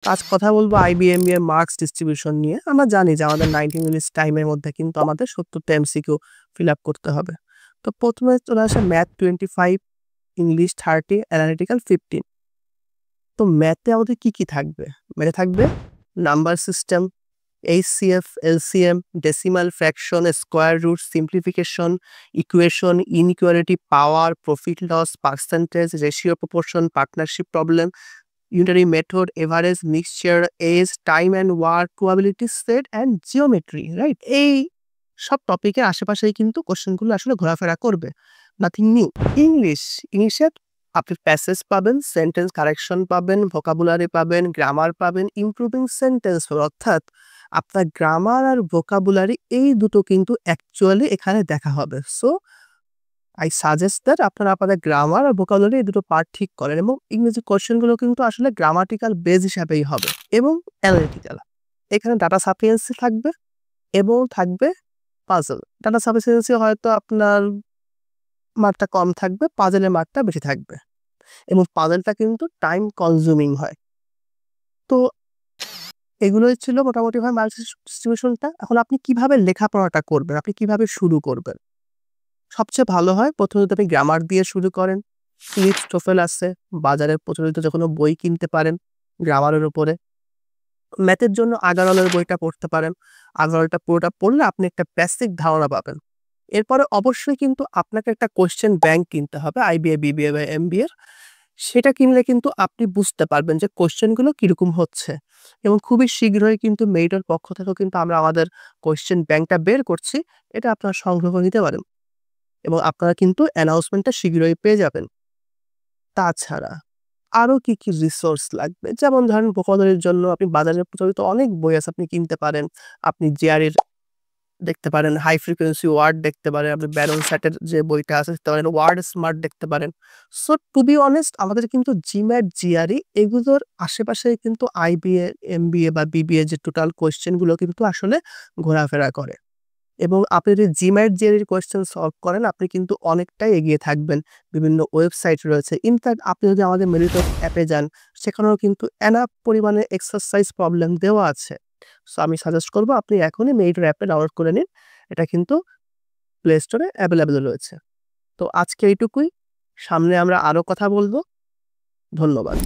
আজ কথা বলবো আইবিএমবি এর মার্কস ডিস্ট্রিবিউশন নিয়ে। আমরা জানি যে আমাদের 90 মিনিটস টাইমের মধ্যে কিন্তু আমাদের 70 টা এমসিকিউ ফিল আপ করতে হবে। তো ১ম এ চলে আসে ম্যাথ 25, ইংলিশ 30, অ্যানালিটিক্যাল 15। তো ম্যাথে আমাদের কি থাকবে? ম্যাথে থাকবে number system, HCF, LCM, decimal, fraction, square root, simplification, equation, inequality, power, profit loss, percentage, ratio proportion, partnership problem, unitary method, average, mixture, age, time and work, probability set and geometry, right? এই সব টপিকের আশেপাশেই কিন্তু কোশ্চেনগুলো আসলে ঘোরাফেরা করবে। Nothing new. ইংলিশে আপনি প্যাসেজ পাবেন, সেন্টেন্স কারেকশন পাবেন, ভোকাবুলারি পাবেন, গ্রামার পাবেন, ইমপ্রুভিং সেন্টেন্স অর্থাৎ আপনার গ্রামার আর ভোকাবুলারি এই দুটো কিন্তু অ্যাকচুয়ালি এখানে দেখা হবে। সো আই সাজেস্ট দ্যাট আপনারা আপনাদের গ্রামার আর ভোকাবুলারি এই দুটো পার্ট ঠিক করেন এবং ইংরেজি কোশ্চেনগুলো কিন্তু আসলে গ্রামাটিক্যাল বেস হিসাবেই হবে এবং অ্যানালিটিক্যাল। এখানে ডাটা সাফিসিয়েন্সি থাকবে এবং থাকবে পাজল। ডাটা সাফিসিয়েন্সি হয়তো আপনার মার্কটা কম থাকবে, পাজলের মার্কটা বেশি থাকবে এবং পাজলটা কিন্তু টাইম কনজিউমিং হয়। তো এগুলোই ছিল মোটামুটি ভাবে মার্কস ডিস্ট্রিবিউশনটা। এখন আপনি কিভাবে লেখাপড়াটা করবেন, আপনি কিভাবে শুরু করবেন? সবচেয়ে ভালো হয় প্রথমে যদি আপনি গ্রামার দিয়ে শুরু করেন। ফিলিপস টোফেল আছে, বাজারে প্রচলিত যে কোনো বই কিনতে পারেন গ্রামারের উপরে। ম্যাথের জন্য আগারওয়ালের বইটা পড়তে পারেন। আগারওয়ালটা পুরোটা পড়লে আপনি একটা বেসিক ধারণা পাবেন। এরপরে অবশ্যই কিন্তু আপনাকে একটা কোয়েশ্চেন ব্যাংক কিনতে হবে আইবিএ, বিবিএ বা এমবিএ এর। সেটা কিনলে কিন্তু আপনি বুঝতে পারবেন যে কোয়েশ্চেনগুলো কিরকম হচ্ছে এবং খুবই শীঘ্রই কিন্তু মেরিটের পক্ষ থেকেও কিন্তু আমরা আমাদের কোয়েশ্চেন ব্যাংকটা বের করছি। এটা আপনারা সংগ্রহ করে নিতে পারেন এবং আপনারা কিন্তু অ্যানাউন্সমেন্টটা শীঘ্রই পেয়ে যাবেন। তাছাড়া আরো কি রিসোর্স লাগবে? যেমন ধরেন ভোকাবুলারির জন্য আপনি বাজারে প্রচলিত অনেক বই আছে আপনি কিনতে পারেন। আপনি জিআরইর দেখতে পারেন, হাই ফ্রিকোয়েন্সি ওয়ার্ড দেখতে পারেন, আপনি ব্যারন স্যাটের যে বইটা আছে দেখতে পারেন, ওয়ার্ড স্মার্ট দেখতে পারেন। সো টু বি অনেস্ট আমাদের কিন্তু জিম্যাট, জিআরই এগুলোর আশেপাশে কিন্তু আইবিএ, এমবিএ বা বিবিএ যে টোটাল কোয়েশ্চেন গুলো কিন্তু আসলে ঘোরাফেরা করে। এবং আপনি যদি জিম্যাট, জিআরইর কোয়েশ্চেন সলভ করেন আপনি কিন্তু অনেকটাই এগিয়ে থাকবেন। বিভিন্ন ওয়েবসাইট রয়েছে। ইনফ্যাক্ট আপনি যদি আমাদের মেরিটক অ্যাপে যান সেখানেও কিন্তু এনাফ পরিমাণে এক্সারসাইজ প্রবলেম দেওয়া আছে। সো আমি সাজেস্ট করব আপনি এখনই মেরিটর অ্যাপটা ডাউনলোড করে নিন। এটা কিন্তু প্লে স্টোরে অ্যাভেলেবল রয়েছে। তো আজকে এইটুকুই। সামনে আমরা আরো কথা বলব। ধন্যবাদ।